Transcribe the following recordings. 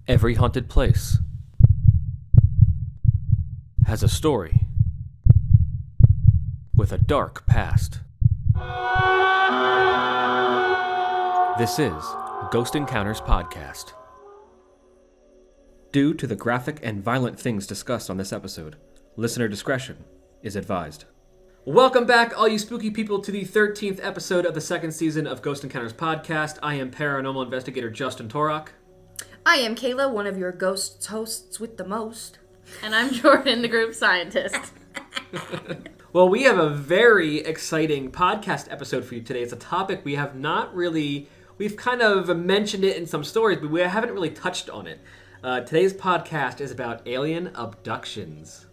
Every haunted place has a story with a dark past. This is Ghost Encounters Podcast. Due to the graphic and violent things discussed on this episode, listener discretion is advised. Welcome back, all you spooky people, to the 13th episode of the second season of Ghost Encounters Podcast. I am paranormal investigator Justin Torok. I am Kayla, one of your ghost hosts with the most. And I'm Jordan, the group scientist. Well, we have a very exciting podcast episode for you today. It's a topic we have not really... We've kind of mentioned it in some stories, but we haven't really touched on it. Today's podcast is about alien abductions.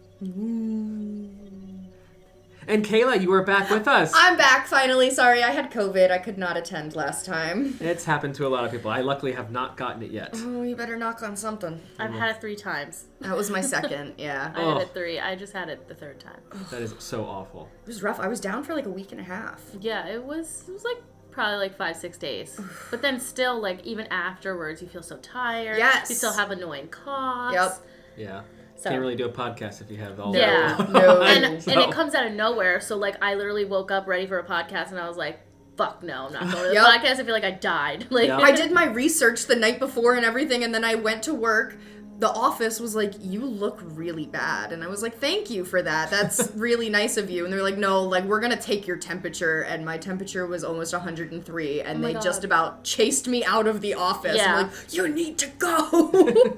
And Kayla, you were back with us. I'm back finally. Sorry, I had COVID. I could not attend last time. It's happened to a lot of people. I luckily have not gotten it yet. Oh, you better knock on something. I've had it 3 times. That was my second, yeah. I had it 3. I just had it the 3rd time. That is so awful. It was rough. I was down for like a week and a half. Yeah, it was like probably like 5-6 days. But then still, like, even afterwards, you feel so tired. Yes. You still have annoying coughs. Yep. Yeah. So. Can't really do a podcast if you have all Yeah. that. No. And it comes out of nowhere. So, like, I literally woke up ready for a podcast, and I was like, fuck no, I'm not going to the podcast. I feel like I died. Like, Yep. I did my research the night before and everything, and then I went to work. The office was like, you look really bad. And I was like, thank you for that. That's really nice of you. And they're like, no, like, we're going to take your temperature. And my temperature was almost 103. And they just about chased me out of the office. Yeah. I'm like, you need to go.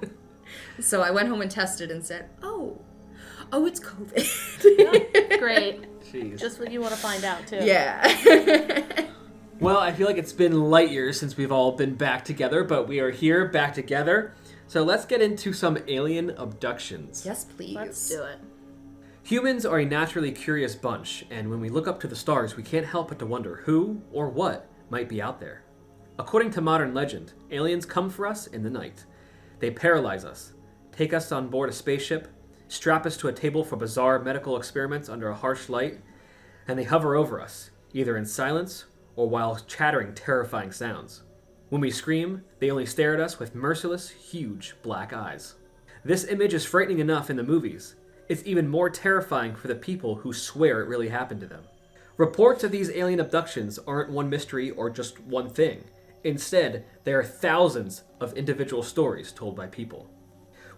So I went home and tested and said, oh, it's COVID. yeah, great. Jeez. Just what you want to find out, too. Yeah. Well, I feel like it's been light years since we've all been back together, but we are here back together. So let's get into some alien abductions. Yes, please. Let's do it. Humans are a naturally curious bunch, and when we look up to the stars, we can't help but to wonder who or what might be out there. According to modern legend, aliens come for us in the night. They paralyze us, take us on board a spaceship, strap us to a table for bizarre medical experiments under a harsh light, and they hover over us, either in silence or while chattering terrifying sounds. When we scream, they only stare at us with merciless, huge black eyes. This image is frightening enough in the movies. It's even more terrifying for the people who swear it really happened to them. Reports of these alien abductions aren't one mystery or just one thing. Instead, there are thousands of individual stories told by people.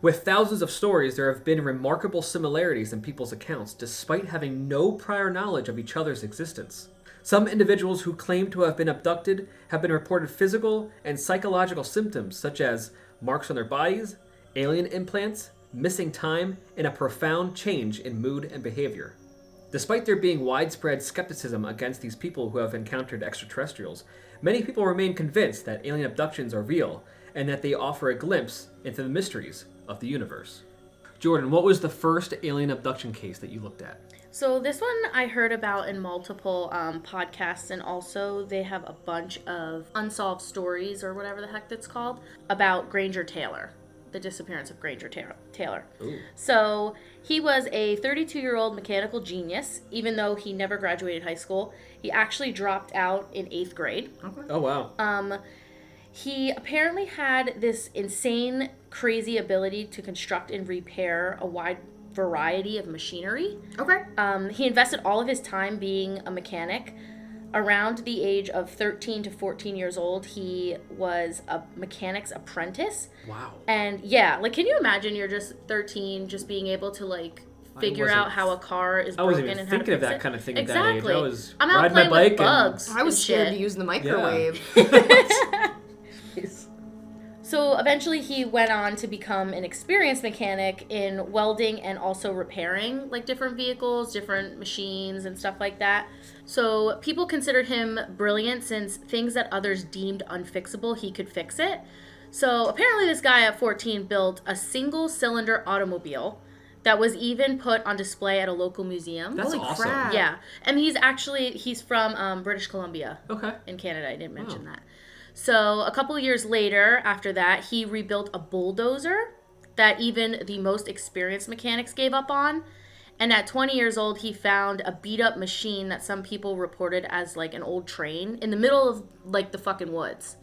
With thousands of stories, there have been remarkable similarities in people's accounts despite having no prior knowledge of each other's existence. Some individuals who claim to have been abducted have been reported physical and psychological symptoms such as marks on their bodies, alien implants, missing time, and a profound change in mood and behavior. Despite there being widespread skepticism against these people who have encountered extraterrestrials, many people remain convinced that alien abductions are real and that they offer a glimpse into the mysteries of the universe. Jordan, what was the first alien abduction case that you looked at? So this one I heard about in multiple podcasts, and also they have a bunch of unsolved stories, or whatever the heck that's called, about Granger Taylor, the disappearance of Granger Taylor. Ooh. So he was a 32-year-old mechanical genius. Even though he never graduated high school, he actually dropped out in 8th grade. Okay. Oh, wow. He apparently had this insane, crazy ability to construct and repair a wide variety of machinery. Okay. He invested all of his time being a mechanic. Around the age of 13 to 14 years old, he was a mechanic's apprentice. Wow. And yeah, like, can you imagine you're just 13, just being able to, like, figure out how a car is broken and how to I wasn't even thinking of that it? kind of thing Exactly. at that age. I was I'm out riding playing my bike with bugs. I was and scared shit. to use the microwave. So eventually he went on to become an experienced mechanic in welding and also repairing, like, different vehicles, different machines and stuff like that. So people considered him brilliant since things that others deemed unfixable, he could fix it. So apparently this guy at 14 built a single-cylinder automobile that was even put on display at a local museum. That's Holy awesome. crap. Yeah. And he's from British Columbia. Okay. In Canada. I didn't mention that. So a couple of years later, after that, he rebuilt a bulldozer that even the most experienced mechanics gave up on. And at 20 years old, he found a beat-up machine that some people reported as, like, an old train in the middle of, like, the fucking woods.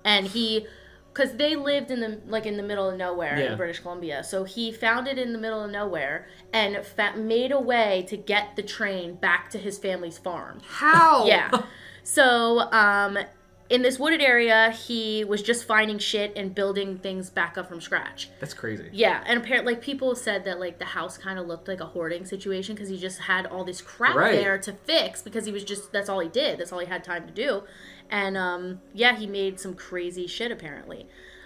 And he because they lived in the middle of nowhere Yeah. in British Columbia. So he found it in the middle of nowhere and made a way to get the train back to his family's farm. How? Yeah. So, in this wooded area, he was just finding shit and building things back up from scratch. That's crazy. Yeah, and apparently, like, people said that, like, the house kind of looked like a hoarding situation because he just had all this crap Right. there to fix because he was just, that's all he did. That's all he had time to do. And, yeah, he made some crazy shit, apparently.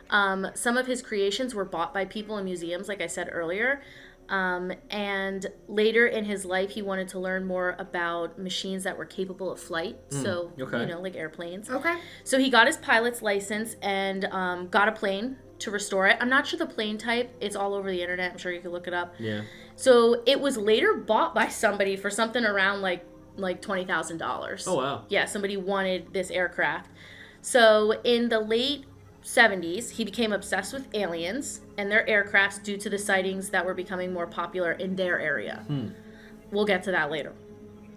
Some of his creations were bought by people in museums, like I said earlier. And later in his life, he wanted to learn more about machines that were capable of flight. So, okay. you know, like airplanes. Okay. So he got his pilot's license and got a plane to restore it. I'm not sure the plane type. It's all over the internet. I'm sure you can look it up. Yeah. So it was later bought by somebody for something around like $20,000. Oh, wow. Yeah, somebody wanted this aircraft. So in the late 70s, he became obsessed with aliens and their aircrafts due to the sightings that were becoming more popular in their area. We'll get to that later.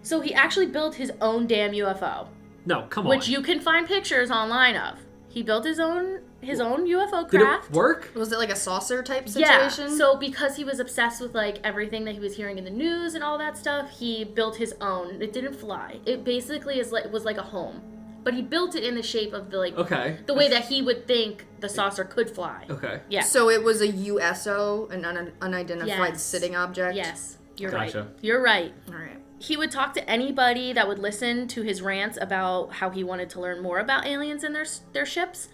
So he actually built his own damn UFO, No, come on. which you can find pictures online of. He built his own UFO Did craft. it work? Was it like a saucer type Yeah. situation? So because he was obsessed with like everything that he was hearing in the news and all that stuff, he built his own. It didn't fly. It basically was like a home. But he built it in the shape of the Okay. the way that he would think the saucer could fly. Okay. Yeah. So it was a USO, an unidentified Yes. sitting object? Yes. You're Gotcha. right. You're right. All right. He would talk to anybody that would listen to his rants about how he wanted to learn more about aliens and their ships.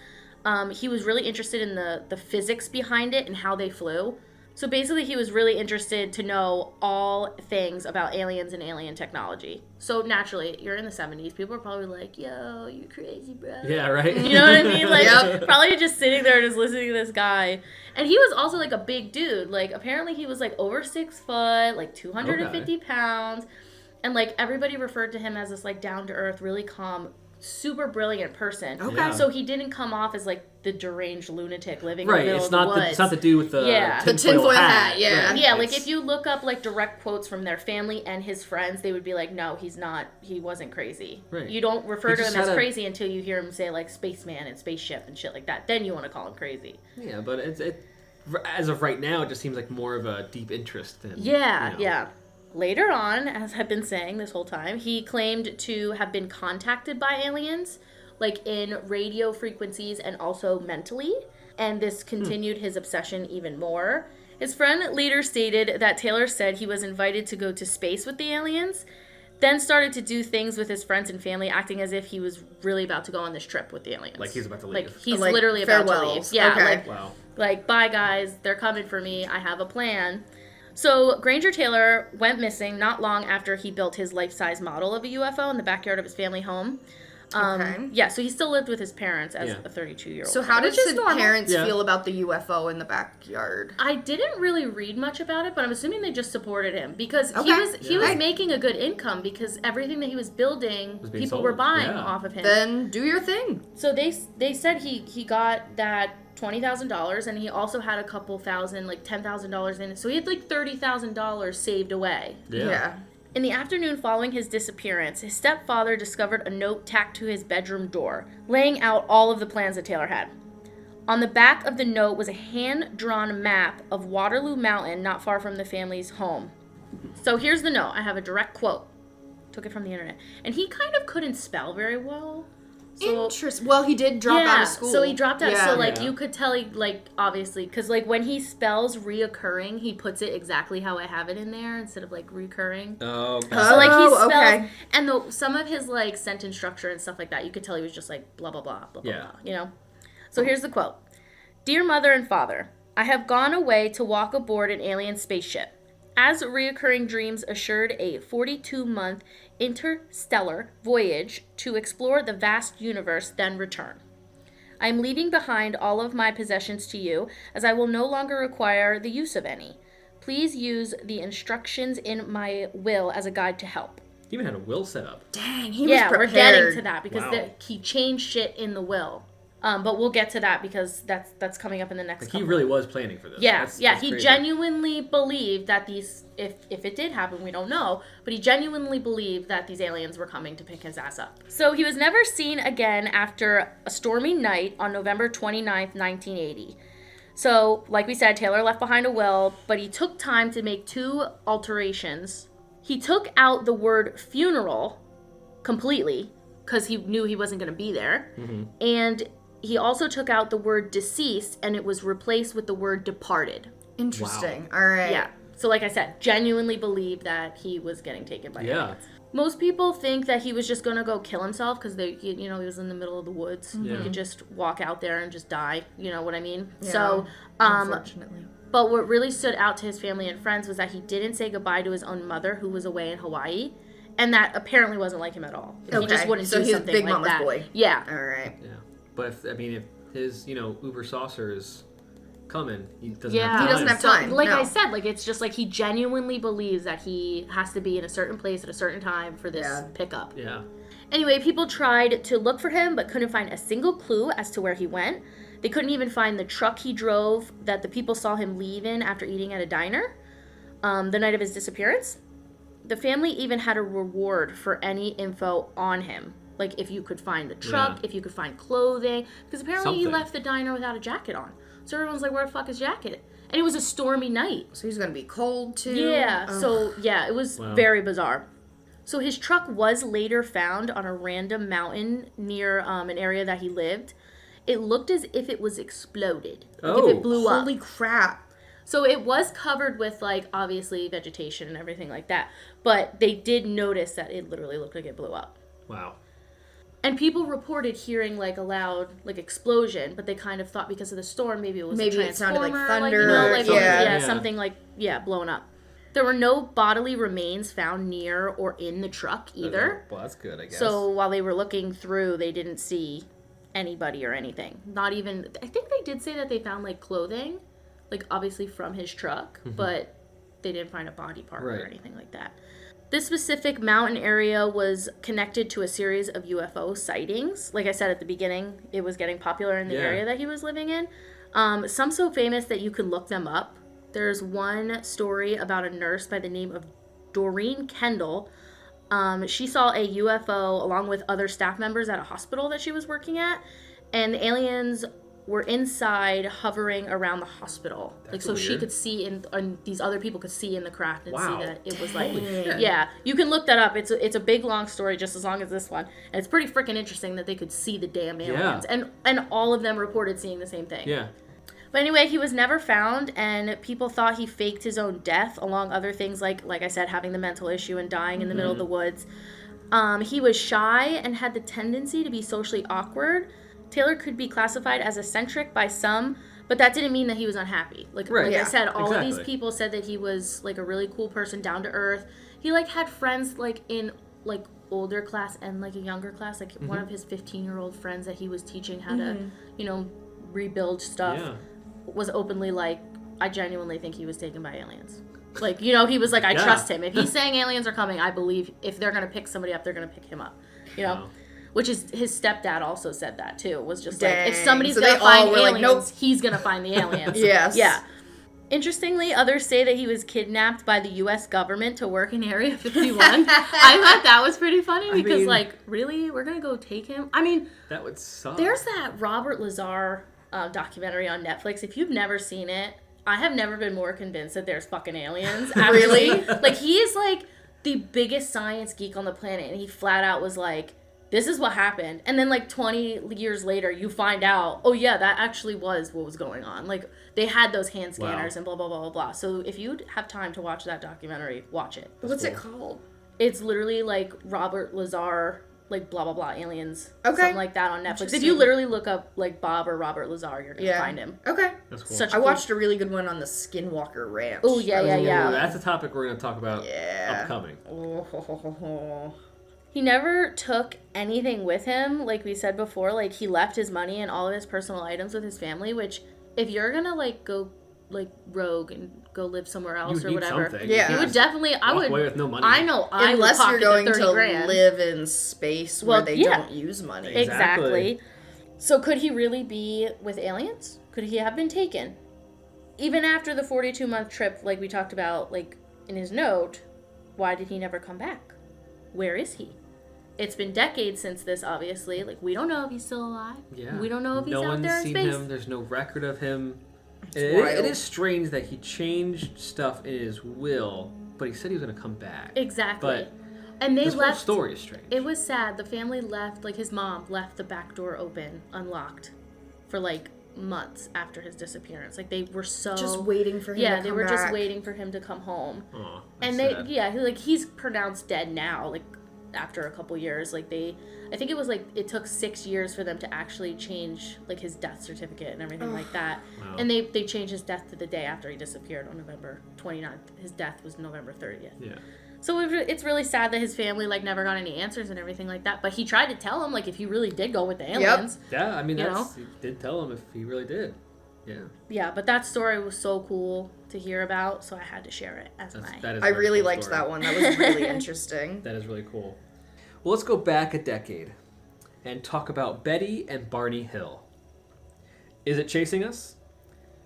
He was really interested in the physics behind it and how they flew. So basically, he was really interested to know all things about aliens and alien technology. So naturally, you're in the 70s. People are probably like, yo, you're crazy, bro. Yeah, right? You know what I mean? Like, Yep. probably just sitting there just listening to this guy. And he was also, like, a big dude. Like, apparently he was, like, over 6 foot, like, 250 pounds. And, like, everybody referred to him as this, like, down-to-earth, really calm, super brilliant person. Okay. Yeah. So he didn't come off as, like, the deranged lunatic living Right, in the middle it's of the not woods. it's not the dude with the Yeah. The tinfoil hat, yeah. Right. Yeah, like It's- if you look up like direct quotes from their family and his friends, they would be like, no, he's not, he wasn't crazy. Right. You don't refer He to just him as had a- crazy until you hear him say like spaceman and spaceship and shit like that. Then you want to call him crazy. Yeah, but it as of right now, it just seems like more of a deep interest than Yeah, you know. yeah. Later on, as I've been saying this whole time, he claimed to have been contacted by aliens, like in radio frequencies and also mentally. And this continued his obsession even more. His friend later stated that Taylor said he was invited to go to space with the aliens, then started to do things with his friends and family, acting as if he was really about to go on this trip with the aliens. Like he's about to leave. Like he's Like literally about to leave. farewells. Yeah, Okay. Wow. like, bye guys, they're coming for me, I have a plan. So Granger Taylor went missing not long after he built his life-size model of a UFO in the backyard of his family home. Okay. Yeah, so he still lived with his parents as Yeah. a 32-year-old. So how did which is his normal. parents Yeah. feel about the UFO in the backyard? I didn't really read much about it, but I'm assuming they just supported him because he Okay. was Yeah. making a good income because everything that he was building, Was being people sold. were buying Yeah. off of him. Then do your thing. So they said he got that $20,000 and he also had a couple thousand, like $10,000 in it. So he had like $30,000 saved away. Yeah. In the afternoon following his disappearance, his stepfather discovered a note tacked to his bedroom door, laying out all of the plans that Taylor had. On the back of the note was a hand-drawn map of Waterloo Mountain not far from the family's home. So here's the note. I have a direct quote. Took it from the internet. And he kind of couldn't spell very well. So, Interesting. Well, he did drop out of school. so he dropped out. Yeah. So, like, Yeah. you could tell, he, like, obviously, because, like, when he spells reoccurring, he puts it exactly how I have it in there instead of, like, recurring. Oh, So, like, he Oh, spells, okay. and some of his, like, sentence structure and stuff like that, you could tell he was just, like, blah, blah, blah, blah, blah, Yeah. blah, you know? So here's the quote. Dear Mother and Father, I have gone away to walk aboard an alien spaceship. As reoccurring dreams assured a 42-month interstellar voyage to explore the vast universe, then return. I am leaving behind all of my possessions to you, as I will no longer require the use of any. Please use the instructions in my will as a guide to help. he even had a will set up. Dang, he Yeah, was we're prepared. getting to that because Wow. he changed shit in the will. But we'll get to that because that's coming up in the next Like, couple. he really was planning for this. Yeah, That's he crazy. genuinely believed that these, if it did happen, we don't know, but he genuinely believed that these aliens were coming to pick his ass up. So he was never seen again after a stormy night on November 29th, 1980. So, like we said, Taylor left behind a will, but he took time to make 2 alterations. He took out the word funeral completely, because he knew he wasn't going to be there, and he also took out the word deceased, and it was replaced with the word departed. Interesting. All right. Yeah. So like I said, genuinely believed that he was getting taken by aliens. Most people think that he was just going to go kill himself because he was in the middle of the woods. Yeah. He could just walk out there and just die. You know what I mean? Yeah, So, unfortunately. but what really stood out to his family and friends was that he didn't say goodbye to his own mother, who was away in Hawaii. And that apparently wasn't like him at all. Okay. He just wouldn't So do he's something Big like Mama's that. boy. Yeah. All right. Yeah. But if his, Uber saucer is coming, he doesn't Yeah. have time. He doesn't have time. So, like No. I said, like it's just like he genuinely believes that he has to be in a certain place at a certain time for this pickup. Yeah. Anyway, people tried to look for him but couldn't find a single clue as to where he went. They couldn't even find the truck he drove that the people saw him leave in after eating at a diner the night of his disappearance. The family even had a reward for any info on him. Like if you could find the truck, if you could find clothing. Because apparently he left the diner without a jacket on. So everyone's like, where the fuck is jacket? And it was a stormy night. So he's going to be cold too? Yeah. Ugh. So, yeah, it was very bizarre. So his truck was later found on a random mountain near an area that he lived. It looked as if it was exploded. Like if it blew up. Holy crap. So it was covered with, like, obviously vegetation and everything like that. But they did notice that it literally looked like it blew up. Wow. And people reported hearing, like, a loud, like, explosion. But they kind of thought because of the storm, maybe it was a Maybe it sounded like transformer. thunder. Yeah. Something like, blown up. There were no bodily remains found near or in the truck either. Well, that's good, I guess. So while they were looking through, they didn't see anybody or anything. Not even, I think they did say that they found, like, clothing. Like, obviously from his truck, but they didn't find a body part or anything like that. This specific mountain area was connected to a series of UFO sightings. Like I said at the beginning, it was getting popular in the area that he was living in. Some so famous that you could look them up. There's one story about a nurse by the name of Doreen Kendall. She saw a UFO along with other staff members at a hospital that she was working at. And the aliens were inside hovering around the hospital. That's so weird. she could see and these other people could see in the craft and see that it was like shit. yeah, you can look that up. It's a big long story just as long as this one. And it's pretty freaking interesting that they could see the damn aliens. And all of them reported seeing the same thing. Yeah. But anyway, he was never found, and people thought he faked his own death, along other things like I said, having the mental issue and dying in the middle of the woods. He was shy and had the tendency to be socially awkward. Taylor could be classified as eccentric by some, but that didn't mean that he was unhappy. Like I said, all of these people said that he was like a really cool person, down to earth. He like had friends like in like older class and like a younger class. Like one of his 15-year-old friends that he was teaching how to, rebuild stuff was openly like, I genuinely think he was taken by aliens. Like, he was like, I trust him. If he's saying aliens are coming, I believe if they're going to pick somebody up, they're going to pick him up. Wow. Which is, his stepdad also said that too. Was just Dang. like, if somebody's So going they to find all were like, aliens, nope. he's going to find the aliens. Yes. Yeah. Interestingly, others say that he was kidnapped by the U.S. government to work in Area 51. I thought that was pretty funny because, really? We're going to go take him? I mean, that would suck. There's that Robert Lazar documentary on Netflix. If you've never seen it, I have never been more convinced that there's fucking aliens. Really? Like, he is, like, the biggest science geek on the planet, and he flat out was like, this is what happened. And then, like, 20 years later, you find out, oh, yeah, that actually was what was going on. Like, they had those hand scanners and blah, blah, blah, blah, blah. So if you have time to watch that documentary, watch it. What's it called? It's literally, like, Robert Lazar, like, blah, blah, blah, aliens. Something like that on Netflix. If you literally look up, like, Bob or Robert Lazar, you're going to find him. Okay. That's cool. Such I watched a really good one on the Skinwalker Ranch. Oh, yeah. That's a topic we're going to talk about upcoming. He never took anything with him, like we said before. Like, he left his money and all of his personal items with his family, which, if you're gonna, like, go, like, rogue and go live somewhere else or whatever. Something. Yeah. You would definitely, I would. Walk away with no money. I know, I Unless would you're going pocket the to 30 grand. live in space where they don't use money. Exactly. So could he really be with aliens? Could he have been taken? Even after the 42-month trip, like we talked about, like in his note, why did he never come back? Where is he? It's been decades since this, obviously. Like, we don't know if he's still alive. Yeah. We don't know if he's no out there in one's seen space. him. There's no record of him. wild. It is strange that he changed stuff in his will, but he said he was going to come back. Exactly. But and they this left. whole story is strange. It was sad. The family left, like his mom left the back door open, unlocked, for like months after his disappearance. Like they were so Just waiting for him to come back. Yeah, they were just waiting for him to come home. Aw, And that's they, sad. yeah, like he's pronounced dead now. Like after a couple years, like I think it was like it took 6 years for them to actually change like his death certificate and everything like that. Wow. And they changed his death to the day after he disappeared on November 29th. His death was November 30th. Yeah. So it's really sad that his family like never got any answers and everything like that. But he tried to tell him like if he really did go with the aliens. Yeah, I mean, You he did tell him if he really did. Yeah. Yeah, but that story was so cool to hear about, so I had to share it as That is I a very really cool liked story. that one. That was really interesting. That is really cool. Well, let's go back a decade and talk about Betty and Barney Hill. Is it chasing us?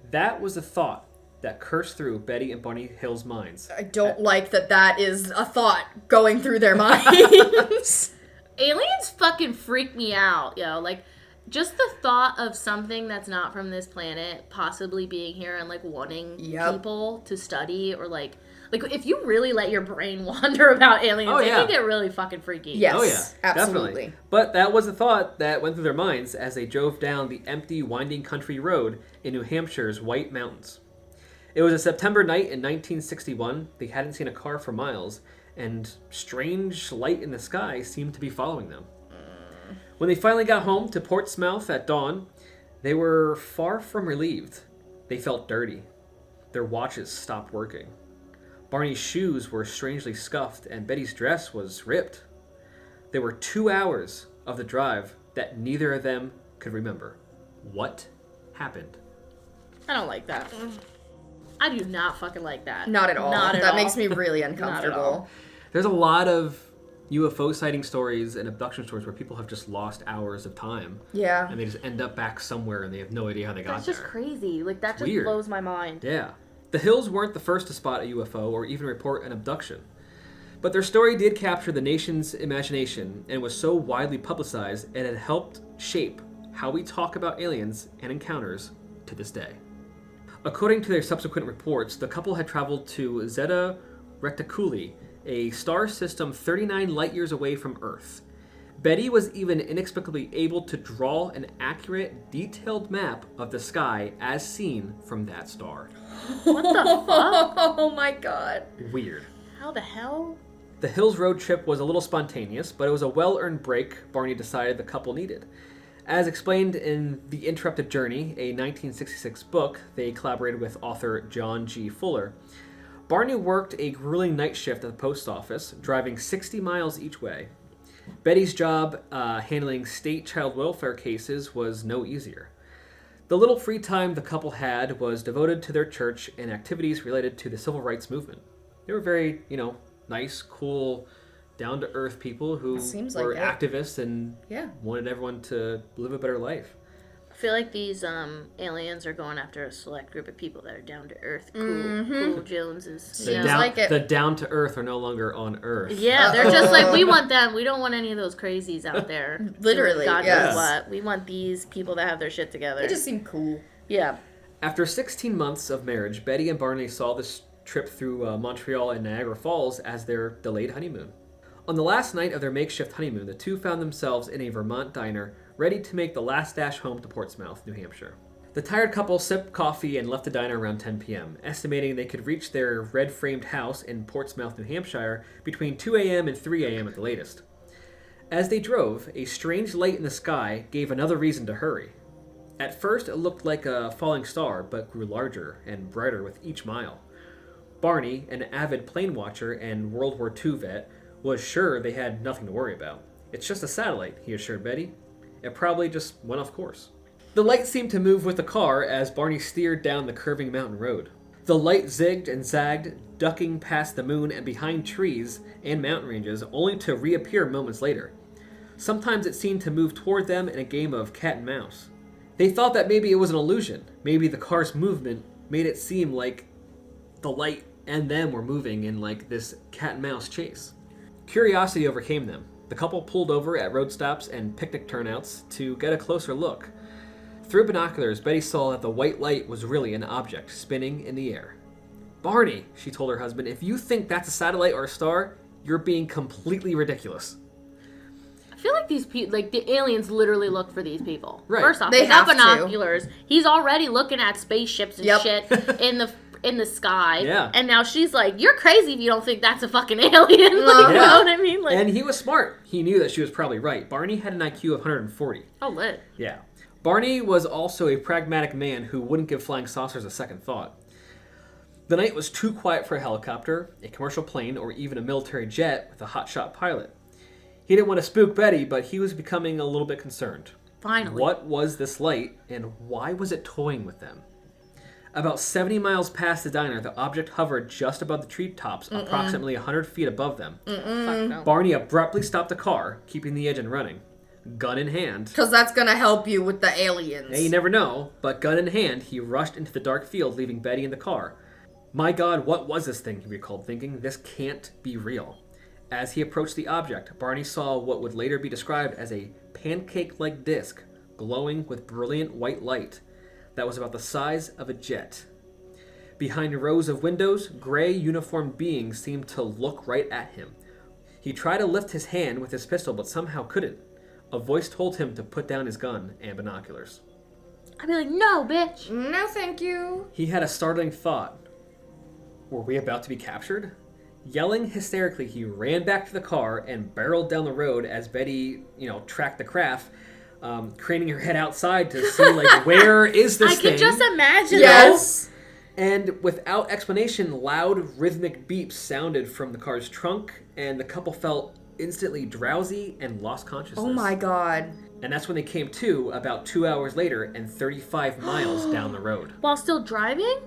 That was a thought that cursed through Betty and Barney Hill's minds. I don't like that is a thought going through their minds. Aliens fucking freak me out, yo. Like, just the thought of something that's not from this planet possibly being here and like wanting people to study or like if you really let your brain wander about aliens, it can get really fucking freaky. Yes, Oh yeah, absolutely. Definitely. But that was a thought that went through their minds as they drove down the empty, winding country road in New Hampshire's White Mountains. It was a September night in 1961. They hadn't seen a car for miles, and strange light in the sky seemed to be following them. When they finally got home to Portsmouth at dawn, they were far from relieved. They felt dirty. Their watches stopped working. Barney's shoes were strangely scuffed, and Betty's dress was ripped. There were 2 hours of the drive that neither of them could remember. What happened? I don't like that. I do not fucking like that. Not at all. Not at that all. makes me really Not at uncomfortable. all. There's a lot of UFO sighting stories and abduction stories where people have just lost hours of time. Yeah. And they just end up back somewhere and they have no idea how they got That's just there. crazy. Like, that just Weird. blows my mind. Yeah. The Hills weren't the first to spot a UFO or even report an abduction. But their story did capture the nation's imagination and was so widely publicized it had helped shape how we talk about aliens and encounters to this day. According to their subsequent reports, the couple had traveled to Zeta Reticuli, a star system 39 light years away from Earth. Betty was even inexplicably able to draw an accurate, detailed map of the sky as seen from that star. What the fuck? Oh my god. Weird. How the hell? The Hills road trip was a little spontaneous, but it was a well-earned break Barney decided the couple needed. As explained in The Interrupted Journey, a 1966 book they collaborated with author John G. Fuller, Barney worked a grueling night shift at the post office, driving 60 miles each way. Betty's job handling state child welfare cases was no easier. The little free time the couple had was devoted to their church and activities related to the civil rights movement. They were very, nice, cool, down-to-earth people who Seems were like it. activists and wanted everyone to live a better life. I feel like these aliens are going after a select group of people that are down to earth, cool Joneses. The, you know? down, like it. the down-to-earth are no longer on Earth. Yeah, they're just like, we want them. We don't want any of those crazies out there. Literally, God yes. knows what. We want these people that have their shit together. They just seem cool. Yeah. After 16 months of marriage, Betty and Barney saw this trip through Montreal and Niagara Falls as their delayed honeymoon. On the last night of their makeshift honeymoon, the two found themselves in a Vermont diner, ready to make the last dash home to Portsmouth, New Hampshire. The tired couple sipped coffee and left the diner around 10 p.m., estimating they could reach their red-framed house in Portsmouth, New Hampshire between 2 a.m. and 3 a.m. at the latest. As they drove, a strange light in the sky gave another reason to hurry. At first, it looked like a falling star, but grew larger and brighter with each mile. Barney, an avid plane watcher and World War II vet, was sure they had nothing to worry about. It's just a satellite, he assured Betty. It probably just went off course. The light seemed to move with the car as Barney steered down the curving mountain road. The light zigged and zagged, ducking past the moon and behind trees and mountain ranges, only to reappear moments later. Sometimes it seemed to move toward them in a game of cat and mouse. They thought that maybe it was an illusion. Maybe the car's movement made it seem like the light and them were moving in like this cat and mouse chase. Curiosity overcame them. The couple pulled over at road stops and picnic turnouts to get a closer look. Through binoculars, Betty saw that the white light was really an object spinning in the air. "Barney," she told her husband, "if you think that's a satellite or a star, you're being completely ridiculous." I feel like these people, like the aliens, literally look for these people. Right. First off, They they got have to. binoculars. He's already looking at spaceships and Yep. shit in the sky. Yeah. And now she's like, "You're crazy if you don't think that's a fucking alien." Like, you know what I mean? Like, And he was smart. He knew that she was probably right. Barney had an IQ of 140. oh, lit. Yeah. Barney was also a pragmatic man who wouldn't give flying saucers a second thought. The night was too quiet for a helicopter, a commercial plane, or even a military jet with a hotshot pilot. He didn't want to spook Betty, but he was becoming a little bit concerned. Finally. What was this light, and why was it toying with them? About 70 miles past the diner, the object hovered just above the treetops, approximately 100 feet above them. Fuck no. Barney abruptly stopped the car, keeping the engine running. Gun in hand. Because that's going to help you with the aliens. Hey, you never know, but gun in hand, he rushed into the dark field, leaving Betty in the car. My God, what was this thing, he recalled, thinking. This can't be real. As he approached the object, Barney saw what would later be described as a pancake-like disc, glowing with brilliant white light that was about the size of a jet. Behind rows of windows, gray uniformed beings seemed to look right at him. He tried to lift his hand with his pistol, but somehow couldn't. A voice told him to put down his gun and binoculars. I'd be like, "No, bitch." No, thank you. He had a startling thought. Were we about to be captured? Yelling hysterically, he ran back to the car and barreled down the road as Betty, tracked the craft, craning her head outside to see, like, where is this I thing? can just imagine. Yes. And without explanation, loud rhythmic beeps sounded from the car's trunk, and the couple felt instantly drowsy and lost consciousness. Oh my God. And that's when they came to about 2 hours later and 35 miles down the road. While still driving?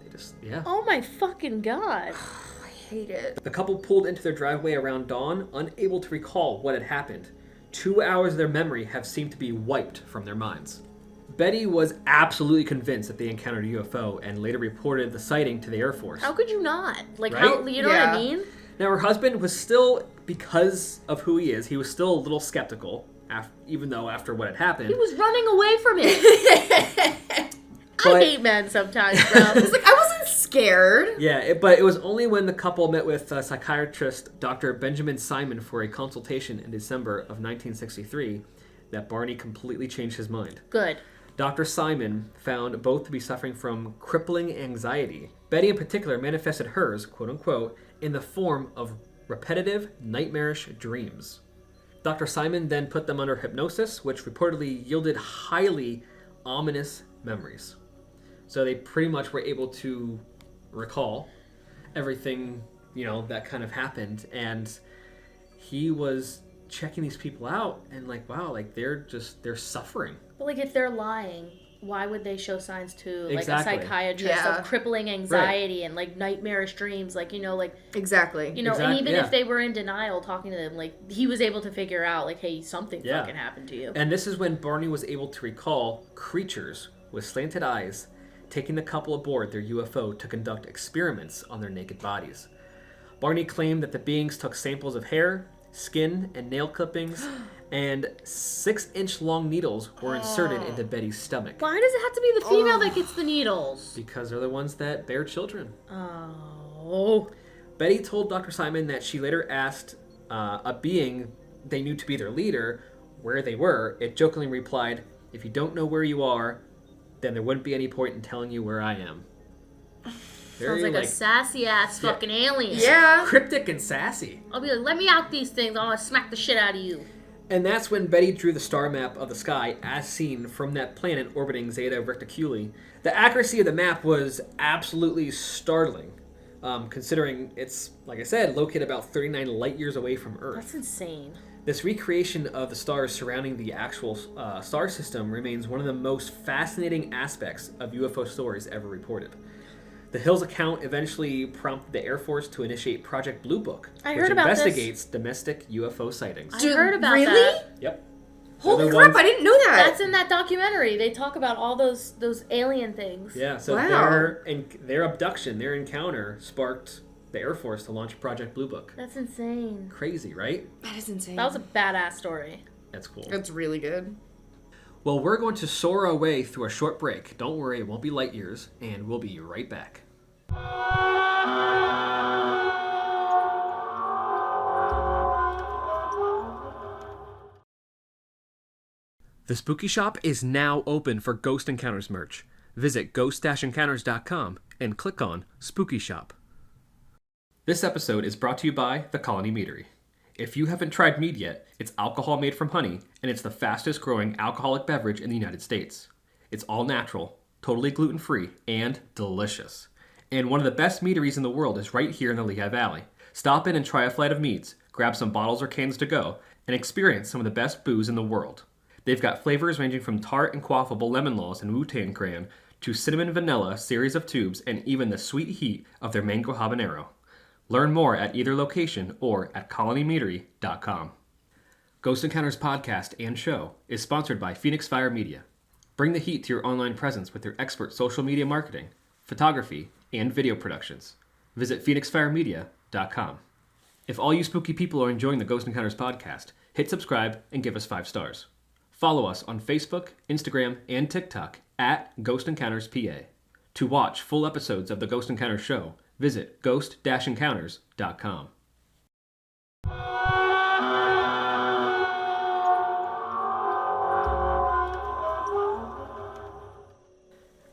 They just, yeah. Oh my fucking God. I hate it. The couple pulled into their driveway around dawn, unable to recall what had happened. 2 hours of their memory have seemed to be wiped from their minds. Betty was absolutely convinced that they encountered a UFO and later reported the sighting to the Air Force. How could you not? Like, Right? how, you know what I mean? Now, her husband was still, because of who he is, he was still a little skeptical, even though after what had happened. He was running away from it. But- I hate men sometimes, bro. It's like, I wasn't scared. Yeah, but it was only when the couple met with psychiatrist Dr. Benjamin Simon for a consultation in December of 1963 that Barney completely changed his mind. Good. Dr. Simon found both to be suffering from crippling anxiety. Betty in particular manifested hers, quote-unquote, in the form of repetitive, nightmarish dreams. Dr. Simon then put them under hypnosis, which reportedly yielded highly ominous memories. So they pretty much were able to recall everything, that kind of happened. And he was checking these people out and like, wow, like they're suffering. But like, if they're lying, why would they show signs to like Exactly. a psychiatrist Yeah. of crippling anxiety and like nightmarish dreams? Like, Exactly. and Exactly, even yeah. if they were in denial talking to them, like he was able to figure out like, hey, something Yeah. fucking happened to you. And this is when Barney was able to recall creatures with slanted eyes taking the couple aboard their UFO to conduct experiments on their naked bodies. Barney claimed that the beings took samples of hair, skin, and nail clippings, and 6-inch long needles were inserted into Betty's stomach. Why does it have to be the female that gets the needles? Because they're the ones that bear children. Oh. Betty told Dr. Simon that she later asked a being they knew to be their leader where they were. It jokingly replied, "If you don't know where you are, then there wouldn't be any point in telling you where I am." Sounds like a sassy ass fucking alien. Yeah. Cryptic and sassy. I'll be like, let me out these things. I want to smack the shit out of you. And that's when Betty drew the star map of the sky as seen from that planet orbiting Zeta Reticuli. The accuracy of the map was absolutely startling, considering it's, like I said, located about 39 light years away from Earth. That's insane. This recreation of the stars surrounding the actual star system remains one of the most fascinating aspects of UFO stories ever reported. The Hill's account eventually prompted the Air Force to initiate Project Blue Book, I which heard about this. investigates domestic UFO sightings. I heard about really? that. Yep. Holy They're the crap, ones- I didn't know that. That's in that documentary. They talk about all those alien things. Yeah, so Wow. their abduction, their encounter, sparked the Air Force to launch Project Blue Book. That's insane. Crazy, right? That is insane. That was a badass story. That's cool. That's really good. Well, we're going to soar our way through a short break. Don't worry, it won't be light years, and we'll be right back. The Spooky Shop is now open for Ghost Encounters merch. Visit ghost-encounters.com and click on Spooky Shop. This episode is brought to you by The Colony Meadery. If you haven't tried mead yet, it's alcohol made from honey, and it's the fastest growing alcoholic beverage in the United States. It's all natural, totally gluten-free, and delicious. And one of the best meaderies in the world is right here in the Lehigh Valley. Stop in and try a flight of meads, grab some bottles or cans to go, and experience some of the best booze in the world. They've got flavors ranging from tart and quaffable lemon laws and Wu-Tang Cran to cinnamon vanilla series of tubes and even the sweet heat of their mango habanero. Learn more at either location or at colonymeadery.com. Ghost Encounters podcast and show is sponsored by Phoenix Fire Media. Bring the heat to your online presence with their expert social media marketing, photography, and video productions. Visit phoenixfiremedia.com. If all you spooky people are enjoying the Ghost Encounters podcast, hit subscribe and give us 5 stars. Follow us on Facebook, Instagram, and TikTok at Ghost Encounters PA. To watch full episodes of the Ghost Encounters show, visit ghost-encounters.com.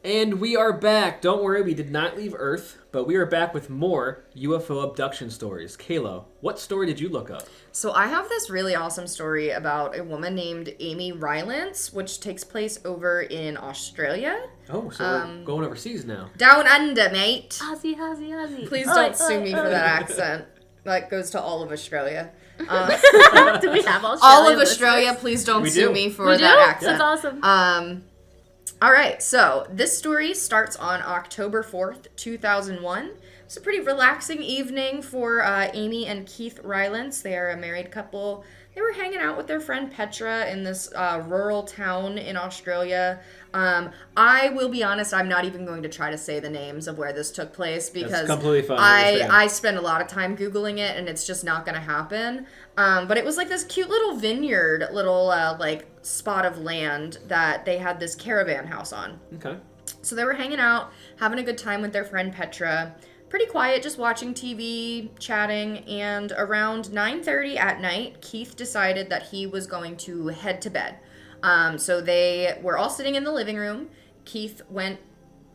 And we are back. Don't worry, we did not leave Earth, but we are back with more UFO abduction stories. Kayla, what story did you look up? So I have this really awesome story about a woman named Amy Rylance, which takes place over in Australia. Oh, so we're going overseas now. Down under, mate. Ozzy, Ozzy, Ozzy. Please don't sue me for that accent. That goes to all of Australia. Do we have Australia? All of Australia, please don't We sue do. me for We do? that accent. That's awesome. All right, so this story starts on October 4th, 2001. It's a pretty relaxing evening for Amy and Keith Rylance. They are a married couple. They were hanging out with their friend Petra in this rural town in Australia. I will be honest, I'm not even going to try to say the names of where this took place because That's completely fine. I spend a lot of time Googling it and it's just not going to happen. But it was like this cute little vineyard, little like spot of land that they had this caravan house on. Okay. So they were hanging out, having a good time with their friend Petra. Pretty quiet, just watching TV, chatting, and around 9:30 at night, Keith decided that he was going to head to bed. So they were all sitting in the living room. Keith went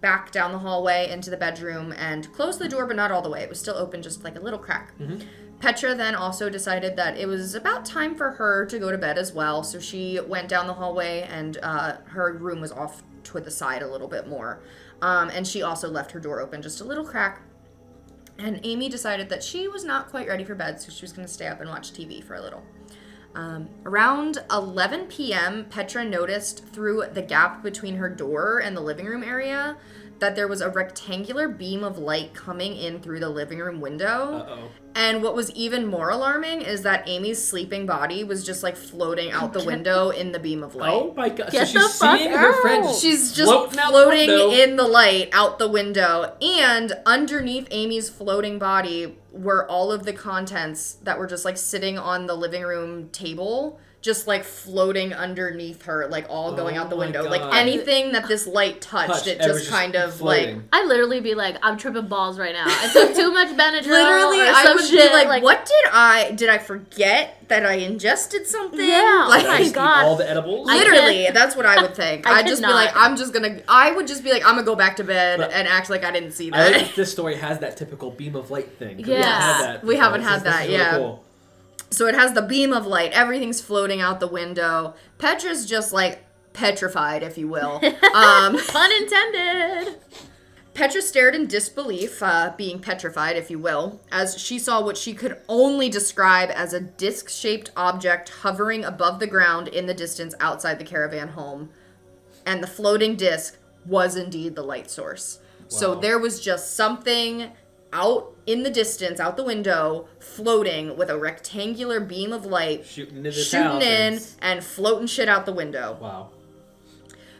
back down the hallway into the bedroom and closed the door, but not all the way. It was still open, just like a little crack. Mm-hmm. Petra then also decided that it was about time for her to go to bed as well. So she went down the hallway and her room was off to the side a little bit more. And she also left her door open, just a little crack. And Amy decided that she was not quite ready for bed, so she was going to stay up and watch TV for a little. Around 11 p.m., Petra noticed through the gap between her door and the living room area that there was a rectangular beam of light coming in through the living room window. Uh-oh. And what was even more alarming is that Amy's sleeping body was just like floating out the window in the beam of light. Oh my god. Get so the she's fuck seeing her friend. out. She's just floating out the floating window. in the light out the window. And underneath Amy's floating body were all of the contents that were just like sitting on the living room table, just like floating underneath her, like all going out the my window. God. Like anything that this light touched, it was just kind of floating. like... I literally be like, I'm tripping balls right now. I took too much Benadryl. Literally, or I some would shit. be like, what did I forget that I ingested something? Yeah, Like, oh my Just eat God. all the edibles. I literally, that's what I would think. I I'd just be could like, not. I would just be like, I'm gonna go back to bed But and act like I didn't see I that. think this story has that typical beam of light thing. Yes. We haven't had that We before. haven't This had is that, really yeah. cool. So it has the beam of light. Everything's floating out the window. Petra's just like petrified, if you will. Pun intended. Petra stared in disbelief, being petrified, if you will, as she saw what she could only describe as a disc-shaped object hovering above the ground in the distance outside the caravan home. And the floating disc was indeed the light source. So Wow. there was just something out in the distance, out the window, floating with a rectangular beam of light, Shooting into this shooting house in and- and floating shit out the window. Wow.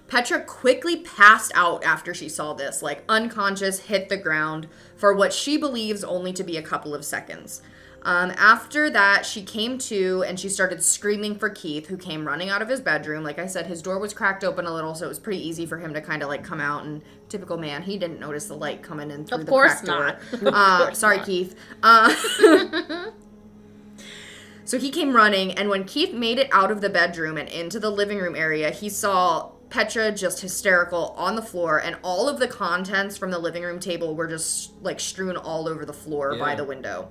Petra quickly passed out after she saw this, like unconscious, hit the ground for what she believes only to be a couple of seconds. After that, she came to and she started screaming for Keith, who came running out of his bedroom. Like I said, his door was cracked open a little, so it was pretty easy for him to kind of like come out. And typical man, he didn't notice the light coming in through Of the course cracked door. not. Sorry, not. Keith. So he came running, and when Keith made it out of the bedroom and into the living room area, he saw Petra just hysterical on the floor, and all of the contents from the living room table were just like strewn all over the floor by Yeah. the window.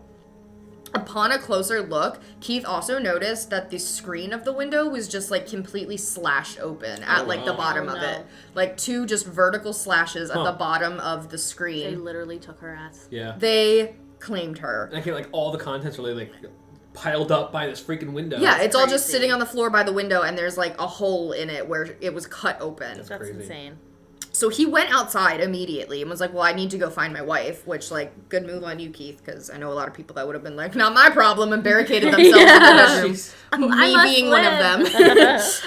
Upon a closer look, Keith also noticed that the screen of the window was just like completely slashed open at like the wow. bottom Oh, of no. it. Like 2 just vertical slashes at Huh. the bottom of the They screen. literally took her ass. Yeah. They claimed her. And I feel like all the contents are like piled up by this freaking window. Yeah, it's all just crazy. sitting on the floor by the window, and there's like a hole in it where it was cut open. That's That's crazy. insane. So he went outside immediately and was like, well, I need to go find my wife, which, like, good move on you, Keith, because I know a lot of people that would have been like, not my problem, and barricaded themselves in the bedroom. Jeez. I Me must being one of live.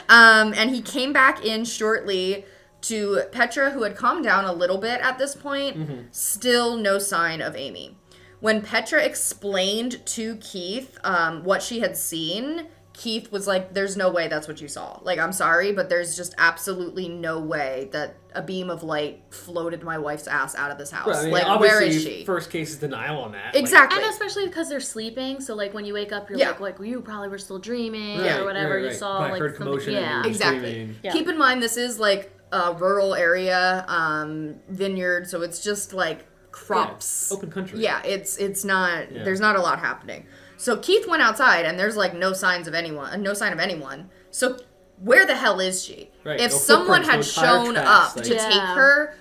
them. And he came back in shortly to Petra, who had calmed down a little bit at this point. Still no sign of Amy. When Petra explained to Keith what she had seen, Keith was like, there's no way that's what you saw. Like, I'm sorry, but there's just absolutely no way that a beam of light floated my wife's ass out of this house. Right, I mean, like, where obviously, is she? First case is denial on that. Exactly. And especially because they're sleeping, so like when you wake up, you're Yeah. like, well, you probably were still dreaming Right, or whatever. right, You right. saw Probably like heard something. commotion and Yeah, you were Exactly. screaming. Yeah. Keep in mind, this is like a rural area, vineyard, so it's just like crops. Yeah, open country. Yeah, it's not. Yeah. There's not a lot happening. So Keith went outside, and there's like no sign of anyone. So where the hell is she? Right, If no someone had footprints, no tire shown tracks, up like- to Yeah. take her,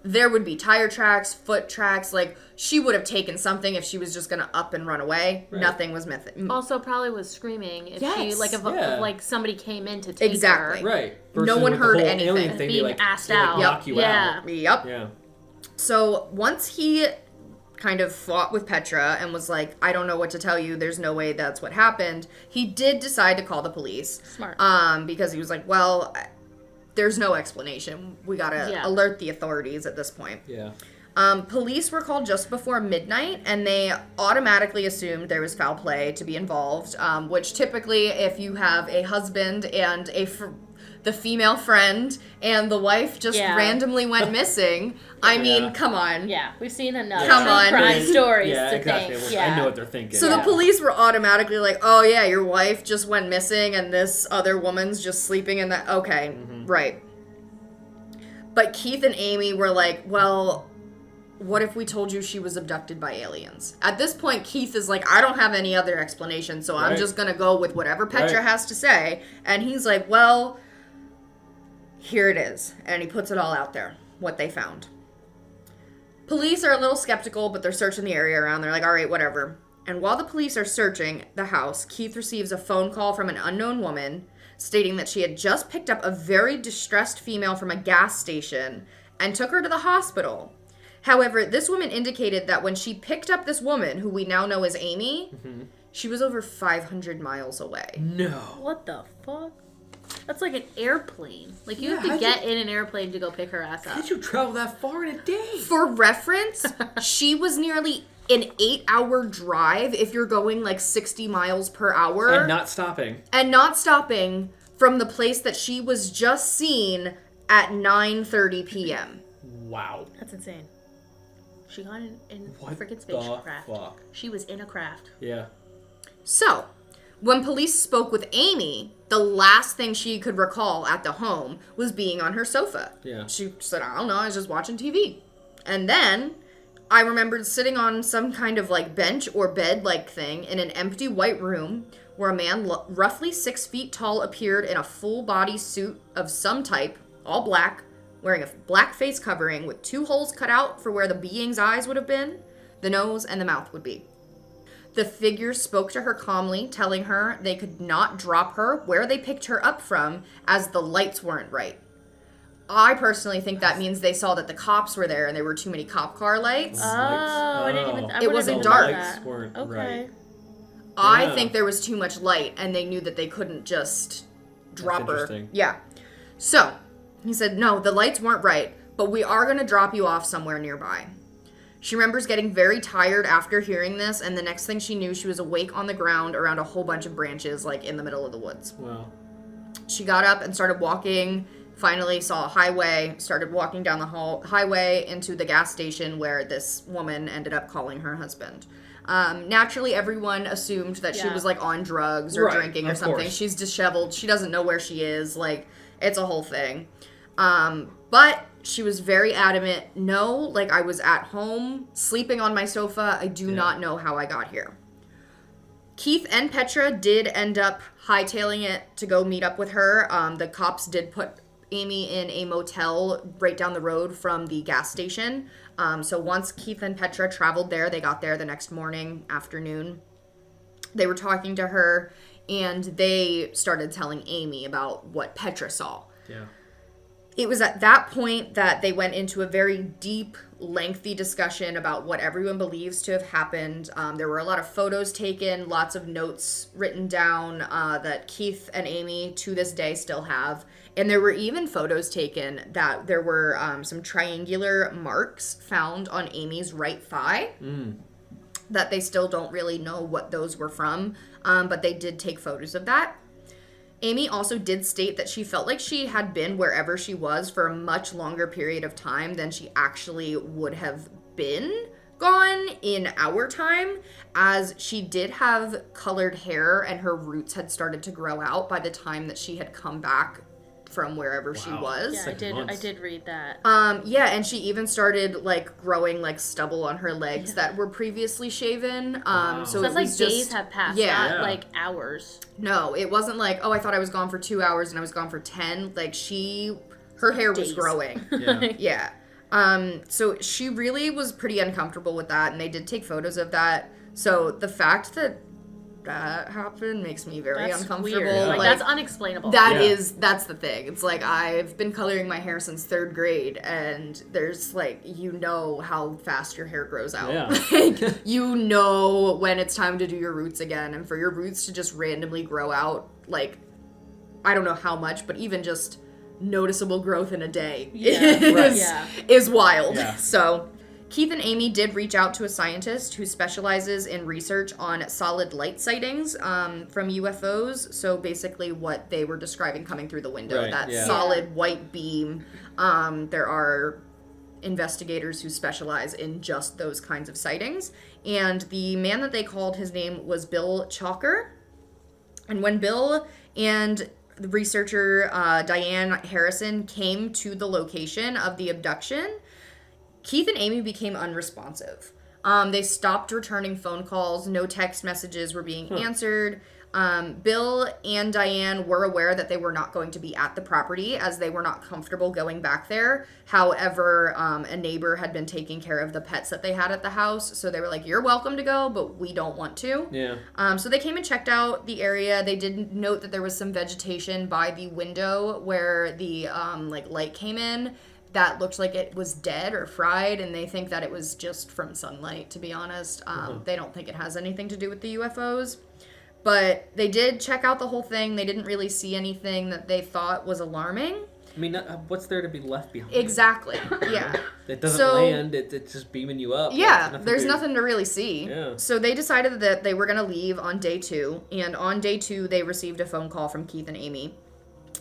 there would be tire tracks, foot tracks. Like, she would have taken something if she was just gonna up and run away. Right. Nothing was missing. Also, probably was screaming if she Yes. like if Yeah. like somebody came in to take Exactly. her. Right. No Versus one with the heard whole anything. alien thing, Being they, like, asked they, like, out. knock you Yeah. out. Yep. Yeah. So once he kind of fought with Petra and was like, I don't know what to tell you, there's no way that's what happened, he did decide to call the police. Smart. Because he was like, well, there's no explanation. We gotta Yeah. alert the authorities at this point. Yeah. Police were called just before midnight, and they automatically assumed there was foul play to be involved, which typically, if you have a husband and the female friend and the wife just Yeah. randomly went missing, I mean, Yeah. come on. Yeah, we've seen enough Come true on. crime stories Yeah, to exactly. think. Well, Yeah. I know what they're thinking. So Yeah. the police were automatically like, oh yeah, your wife just went missing and this other woman's just sleeping in that. Okay, right. But Keith and Amy were like, well, what if we told you she was abducted by aliens? At this point, Keith is like, I don't have any other explanation, so I'm Right. just going to go with whatever Petra Right. has to say. And he's like, well, here it is. And he puts it all out there, what they found. Police are a little skeptical, but they're searching the area around. They're like, all right, whatever. And while the police are searching the house, Keith receives a phone call from an unknown woman stating that she had just picked up a very distressed female from a gas station and took her to the hospital. However, this woman indicated that when she picked up this woman, who we now know as Amy, she was over 500 miles away. No. What the fuck? That's like an airplane. Like you Yeah, have to how'd get in an airplane to go pick her ass How up. did you travel that far in a day? For reference, she was nearly an 8-hour drive if you're going like 60 miles per hour. And not stopping. And not stopping from the place that she was just seen at 9:30 p.m. Wow. That's insane. She got in a What freaking the spacecraft. fuck? She was in a craft. Yeah. So, when police spoke with Amy, the last thing she could recall at the home was being on her sofa. Yeah. She said, I don't know, I was just watching TV. And then I remembered sitting on some kind of like bench or bed-like thing in an empty white room where a man roughly 6 feet tall appeared in a full-body suit of some type, all black, wearing a black face covering with 2 holes cut out for where the being's eyes would have been, the nose and the mouth would be. The figure spoke to her calmly, telling her they could not drop her where they picked her up from as the lights weren't right. I personally think that means they saw that the cops were there and there were too many cop car lights. Oh, I didn't even. I It wouldn't wasn't have dark. thought Lights that. weren't Okay. right. I Yeah. think there was too much light and they knew that they couldn't just drop her. interesting. Yeah. So, he said, no, the lights weren't right, but we are going to drop you off somewhere nearby. She remembers getting very tired after hearing this, and the next thing she knew, she was awake on the ground around a whole bunch of branches, like in the middle of the woods. Wow. She got up and started walking, finally saw a highway, started walking down the highway into the gas station where this woman ended up calling her husband. Naturally, everyone assumed that she was like on drugs or drinking or something. Course. She's disheveled. She doesn't know where she is. Like, it's a whole thing. But she was very adamant. No, like I was at home, sleeping on my sofa. I do not know how I got here. Keith and Petra did end up hightailing it to go meet up with her. The cops did put Amy in a motel right down the road from the gas station. So once Keith and Petra traveled there, they got there the next afternoon. They were talking to her, and they started telling Amy about what Petra saw. Yeah. It was at that point that they went into a very deep, lengthy discussion about what everyone believes to have happened. There were a lot of photos taken, lots of notes written down that Keith and Amy to this day still have. And there were even photos taken that there were some triangular marks found on Amy's right thigh that they still don't really know what those were from, but they did take photos of that. Amy also did state that she felt like she had been wherever she was for a much longer period of time than she actually would have been gone in our time, as she did have colored hair and her roots had started to grow out by the time that she had come back from wherever she was. Yeah, I did read that. Yeah, and she even started like growing like stubble on her legs that were previously shaven. So that's it like was days just, have passed, yeah. not like hours. No, it wasn't like, oh, I thought I was gone for 2 hours and I was gone for 10. Like her hair was Days. growing. Yeah. Yeah. So she really was pretty uncomfortable with that, and they did take photos of that. So the fact that happened makes me very That's uncomfortable. weird. Like, Like, that's unexplainable. that's the thing. It's like, I've been coloring my hair since 3rd grade, and there's like, you know how fast your hair grows out. Yeah. Like, you know when it's time to do your roots again, and for your roots to just randomly grow out, like, I don't know how much, but even just noticeable growth in a day is wild. Yeah. So Keith and Amy did reach out to a scientist who specializes in research on solid light sightings from UFOs. So basically what they were describing coming through the window, Right, that yeah. solid white beam. There are investigators who specialize in just those kinds of sightings. And the man that they called, his name was Bill Chalker. And when Bill and the researcher Diane Harrison came to the location of the abduction, Keith and Amy became unresponsive. They stopped returning phone calls. No text messages were being answered. Bill and Diane were aware that they were not going to be at the property, as they were not comfortable going back there. However, a neighbor had been taking care of the pets that they had at the house, so they were like, you're welcome to go, but we don't want to. Yeah. So they came and checked out the area. They did note that there was some vegetation by the window where the light came in that looked like it was dead or fried, and they think that it was just from sunlight, to be honest. They don't think it has anything to do with the UFOs. But they did check out the whole thing. They didn't really see anything that they thought was alarming. I mean, what's there to be left behind? Exactly, yeah. It doesn't land, it's just beaming you up. Yeah, there's nothing to really see. Yeah. So they decided that they were going to leave on day 2, and on day 2 they received a phone call from Keith and Amy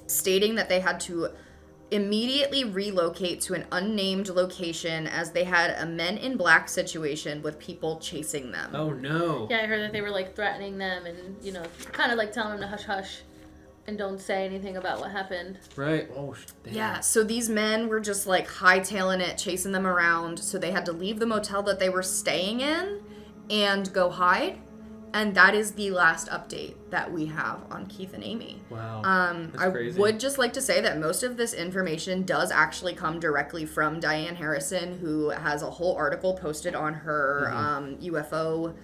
stating that they had to immediately relocate to an unnamed location as they had a Men in Black situation with people chasing them. Oh no. Yeah, I heard that they were like threatening them and, kind of like telling them to hush hush and don't say anything about what happened. Right. Oh, damn. Yeah, so these men were just like hightailing it, chasing them around, so they had to leave the motel that they were staying in and go hide. And that is the last update that we have on Keith and Amy. Wow. That's I crazy. would just like to say that most of this information does actually come directly from Diane Harrison, who has a whole article posted on her UFO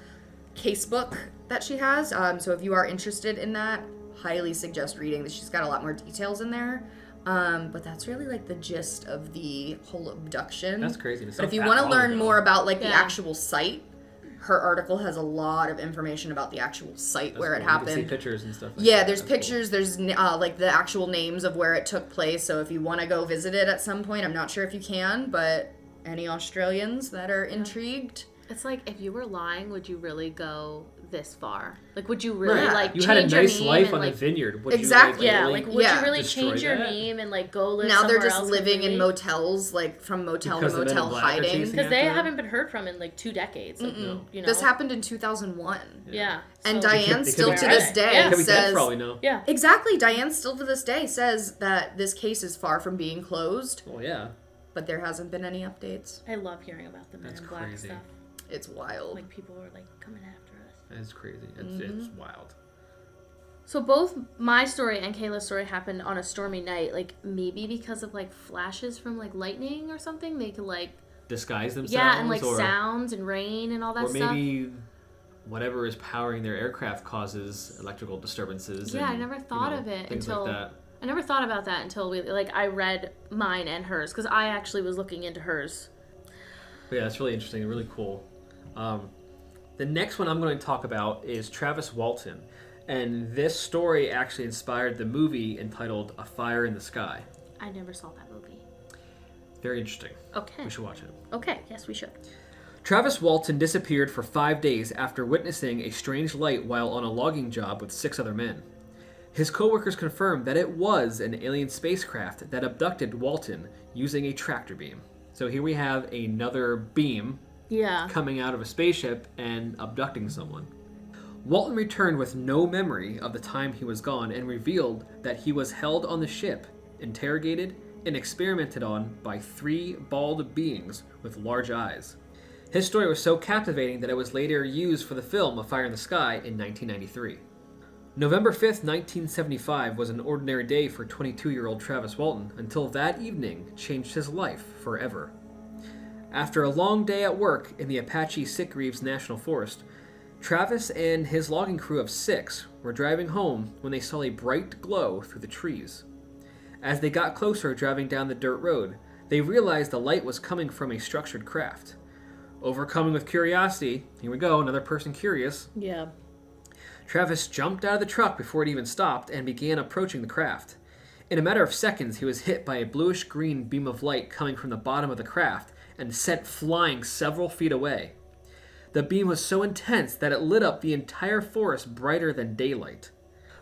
casebook that she has. So if you are interested in that, highly suggest reading. She's got a lot more details in there. But that's really like the gist of the whole abduction. That's crazy. But if you want to learn more about like the Yeah. actual site, her article has a lot of information about the actual site where it happened. You can see pictures and stuff. Like Yeah, that. there's That's cool. pictures. There's like the actual names of where it took place. So if you want to go visit it at some point, I'm not sure if you can, but any Australians that are intrigued. It's like, if you were lying, would you really go this far? Like, would you really, Right. like, You change had a nice your name life and, on like, a vineyard. Would Exactly. You, yeah, really like, would Yeah. you really destroy change your that? name and, like, go live Now somewhere they're just else living in completely? motels, like from motel Because to the Men in motel Black are hiding. chasing Because they after them? haven't been heard from in, like, 2 decades. Like, No. you know? This happened in 2001. Yeah. And So- Diane They could still be to dead. this day Yeah. They could be dead says for all we know. Yeah. exactly. Diane still to this day says that this case is far from being closed, Well, yeah. but there hasn't been any updates. I love hearing about the Men That's in Black crazy. stuff. It's wild. Like, people were, like, coming after us. It's crazy. It's Mm-hmm. wild. So both my story and Kayla's story happened on a stormy night. Like, maybe because of, like, flashes from, like, lightning or something. They could, like... Disguise themselves. Yeah, and, like, or, sounds and rain and all that or stuff. maybe whatever is powering their aircraft causes electrical disturbances. Yeah, and, I never thought you know, of it things until... like that. I never thought about that until I read mine and hers. Because I actually was looking into hers. But yeah, it's really interesting and really cool. The next one I'm going to talk about is Travis Walton. And this story actually inspired the movie entitled A Fire in the Sky. I never saw that movie. Very interesting. Okay. We should watch it. Okay, yes, we should. Travis Walton disappeared for 5 days after witnessing a strange light while on a logging job with 6 other men. His coworkers confirmed that it was an alien spacecraft that abducted Walton using a tractor beam. So here we have another beam Yeah. coming out of a spaceship and abducting someone. Walton returned with no memory of the time he was gone and revealed that he was held on the ship, interrogated, and experimented on by 3 bald beings with large eyes. His story was so captivating that it was later used for the film A Fire in the Sky in 1993. November 5th, 1975 was an ordinary day for 22-year-old Travis Walton until that evening changed his life forever. After a long day at work in the Apache Sitgreaves National Forest, Travis and his logging crew of 6 were driving home when they saw a bright glow through the trees. As they got closer driving down the dirt road, they realized the light was coming from a structured craft. Overcoming with curiosity, here we go, another person curious, Yeah. Travis jumped out of the truck before it even stopped and began approaching the craft. In a matter of seconds, he was hit by a bluish-green beam of light coming from the bottom of the craft and sent flying several feet away. The beam was so intense that it lit up the entire forest brighter than daylight.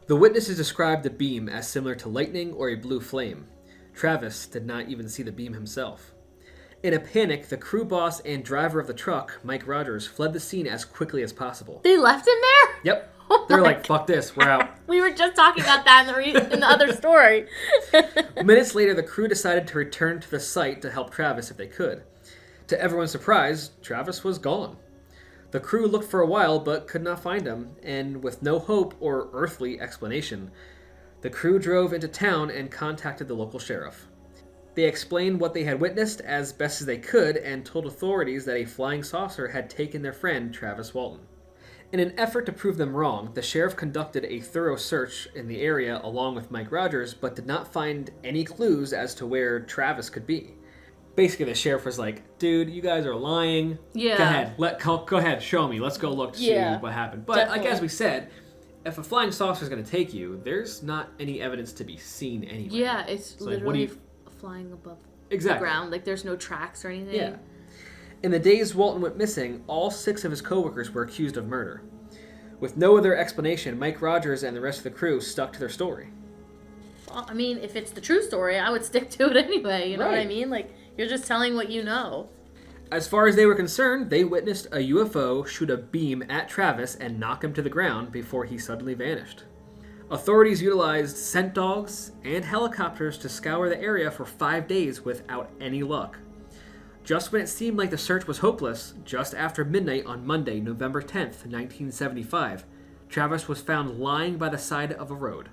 The witnesses described the beam as similar to lightning or a blue flame. Travis did not even see the beam himself. In a panic, the crew boss and driver of the truck, Mike Rogers, fled the scene as quickly as possible. They left him there? Yep. Oh They were my like, fuck this, we're out. We were just talking about that in the other story. Minutes later, the crew decided to return to the site to help Travis if they could. To everyone's surprise, Travis was gone. The crew looked for a while but could not find him, and with no hope or earthly explanation, the crew drove into town and contacted the local sheriff. They explained what they had witnessed as best as they could and told authorities that a flying saucer had taken their friend Travis Walton. In an effort to prove them wrong, the sheriff conducted a thorough search in the area along with Mike Rogers, but did not find any clues as to where Travis could be. Basically, the sheriff was like, dude, you guys are lying. Yeah. Go ahead, show me. Let's go look to see Yeah, what happened. But like definitely. as we said, if a flying saucer is going to take you, there's not any evidence to be seen anyway. Yeah, it's So, like, what do literally you- flying above Exactly. the ground. Like, there's no tracks or anything. Yeah. In the days Walton went missing, all 6 of his coworkers were accused of murder. With no other explanation, Mike Rogers and the rest of the crew stuck to their story. Well, I mean, if it's the true story, I would stick to it anyway. You know what I Right. mean? Like, you're just telling what you know. As far as they were concerned, they witnessed a UFO shoot a beam at Travis and knock him to the ground before he suddenly vanished. Authorities utilized scent dogs and helicopters to scour the area for 5 days without any luck. Just when it seemed like the search was hopeless, just after midnight on Monday, November 10th, 1975, Travis was found lying by the side of a road.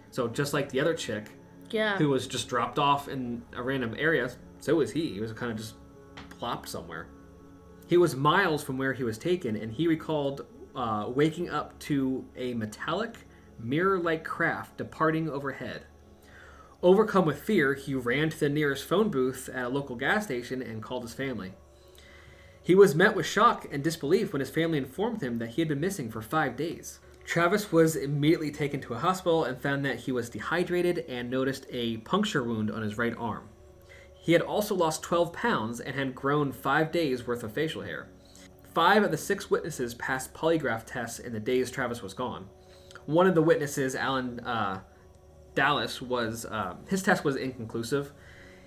So just like the other chick, Yeah. who was just dropped off in a random area, so was he. He was kind of just plopped somewhere. He was miles from where he was taken, and he recalled waking up to a metallic, mirror-like craft departing overhead. Overcome with fear, he ran to the nearest phone booth at a local gas station and called his family. He was met with shock and disbelief when his family informed him that he had been missing for 5 days. Travis was immediately taken to a hospital and found that he was dehydrated and noticed a puncture wound on his right arm. He had also lost 12 pounds and had grown 5 days worth of facial hair. 5 of the 6 witnesses passed polygraph tests in the days Travis was gone. One of the witnesses, Alan Dallas, his test was inconclusive.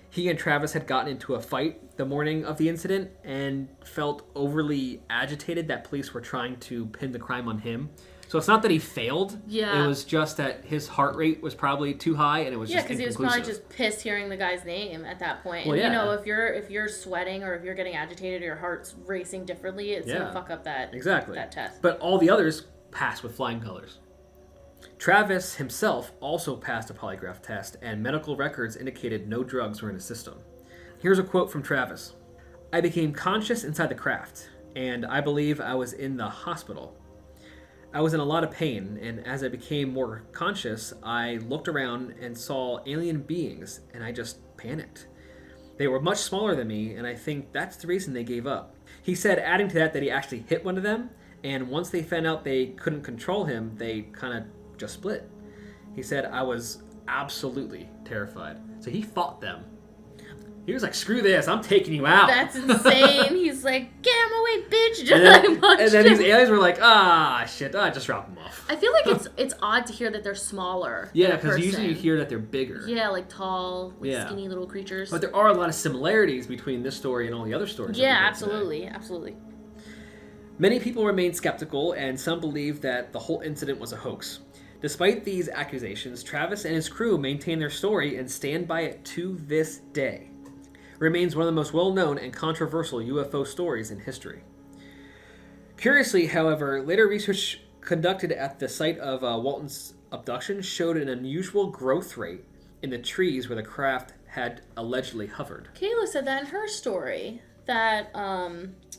He and Travis had gotten into a fight the morning of the incident and felt overly agitated that police were trying to pin the crime on him. So it's not that he failed. Yeah. It was just that his heart rate was probably too high and it was just because he was probably just pissed hearing the guy's name at that point. Well, and, yeah. If you're sweating or if you're getting agitated or your heart's racing differently, it's going to fuck up that test. But all the others passed with flying colors. Travis himself also passed a polygraph test, and medical records indicated no drugs were in his system. Here's a quote from Travis. "I became conscious inside the craft, and I believe I was in the hospital. I was in a lot of pain, and as I became more conscious, I looked around and saw alien beings, and I just panicked. They were much smaller than me, and I think that's the reason they gave up." He said, adding to that he actually hit one of them, and once they found out they couldn't control him, they kind of just split. He said, "I was absolutely terrified." So he fought them. He was like, "Screw this, I'm taking you out." That's insane. He's like, "Get him away, bitch!" And then these aliens were like, shit, I just dropped them off. I feel like it's odd to hear that they're smaller. Yeah, because usually you hear that they're bigger. Yeah, like tall, skinny little creatures. But there are a lot of similarities between this story and all the other stories. Yeah, absolutely. Many people remain skeptical, and some believe that the whole incident was a hoax. Despite these accusations, Travis and his crew maintain their story and stand by it to this day. It remains one of the most well-known and controversial UFO stories in history. Curiously, however, later research conducted at the site of Walton's abduction showed an unusual growth rate in the trees where the craft had allegedly hovered. Kayla said that in her story, that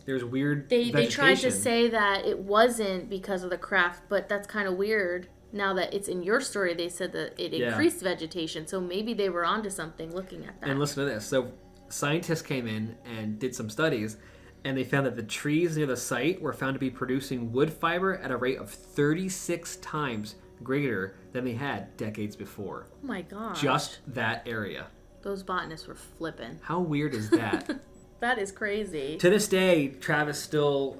there's weird they tried to vegetation. say that it wasn't because of the craft, but that's kind of weird. Now that it's in your story, they said that it increased vegetation, so maybe they were onto something looking at that. And listen to this. So scientists came in and did some studies, and they found that the trees near the site were found to be producing wood fiber at a rate of 36 times greater than they had decades before. Oh my god. Just that area. Those botanists were flipping. How weird is that? That is crazy. To this day, Travis still,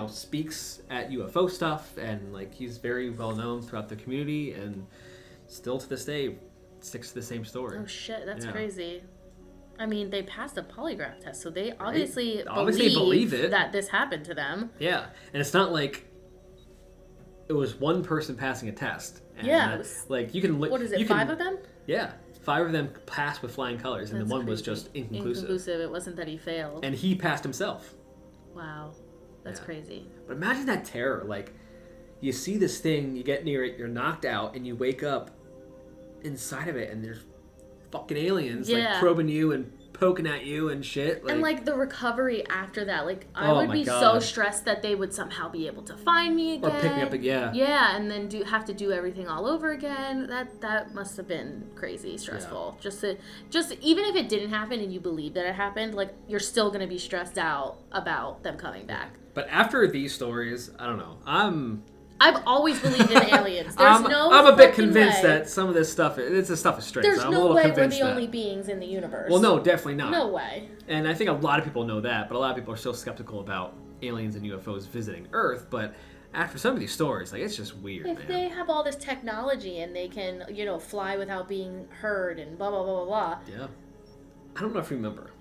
speaks at UFO stuff, and he's very well known throughout the community, and still to this day sticks to the same story. Oh shit, that's crazy. I mean, they passed a polygraph test, so they obviously believe it. That this happened to them. Yeah, and it's not like it was one person passing a test. And yeah, you can look. What is it? 5 of them? Yeah. 5 of them passed with flying colors, and That's the one crazy. was just inconclusive. It wasn't that he failed. And he passed himself. Wow. That's crazy. But imagine that terror. You see this thing, you get near it, you're knocked out, and you wake up inside of it, and there's fucking aliens probing you and poking at you and shit. And the recovery after that, I would be so stressed that they would somehow be able to find me again. Or pick me up again. Yeah, and then have to do everything all over again. That must have been crazy stressful. Yeah. Just even if it didn't happen and you believe that it happened, you're still gonna be stressed out about them coming back. But after these stories, I don't know. I've always believed in aliens. I'm a bit convinced that some of this stuff, this stuff is strange. There's I'm no a little way we're convinced the only beings in the universe. Well, no, definitely not. No way. And I think a lot of people know that, but a lot of people are still skeptical about aliens and UFOs visiting Earth. But after some of these stories, it's just weird, If they have all this technology and they can, fly without being heard and blah, blah, blah, blah, blah. Yeah. I don't know if you remember,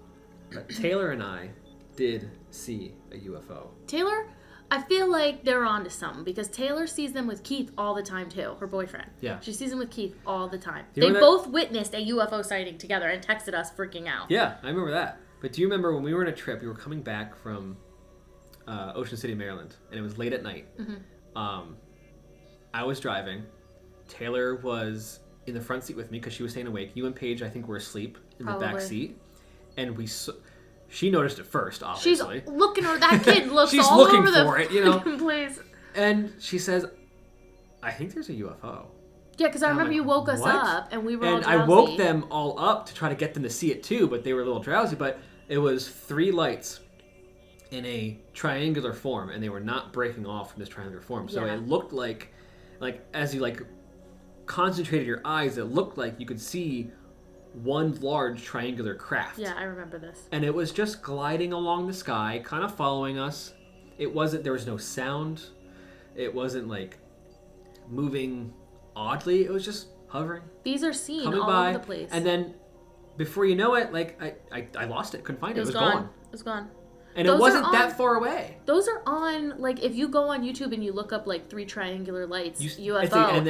but Taylor and I did see a UFO. Taylor? I feel like they're onto something because Taylor sees them with Keith all the time too, her boyfriend. Yeah. She sees them with Keith all the time. They both witnessed a UFO sighting together and texted us freaking out. Yeah, I remember that. But do you remember when we were on a trip, we were coming back from Ocean City, Maryland, and it was late at night. Mm-hmm. I was driving. Taylor was in the front seat with me because she was staying awake. You and Paige, I think, were asleep in the back seat. And she noticed it first, obviously. She's looking over. That kid looks She's all looking over for it, place. And she says, "I think there's a UFO." Yeah, because I I'm remember like, you woke us "What?" up and we were all And drowsy. I woke them all up to try to get them to see it too, but they were a little drowsy. But it was 3 lights in a triangular form, and they were not breaking off from this triangular form. So Yeah. it looked like as you like concentrated your eyes, it looked like you could see one large triangular craft. Yeah, I remember this. And it was just gliding along the sky, kind of following us. There was no sound. It wasn't like moving oddly. It was just hovering, These are seen coming all by. over the place. And then before you know it, like I lost it, couldn't find it. It was gone. It was gone. And Those it wasn't are that far away. Those are on, like, if you go on YouTube and you look up, like, 3 triangular lights, UFO,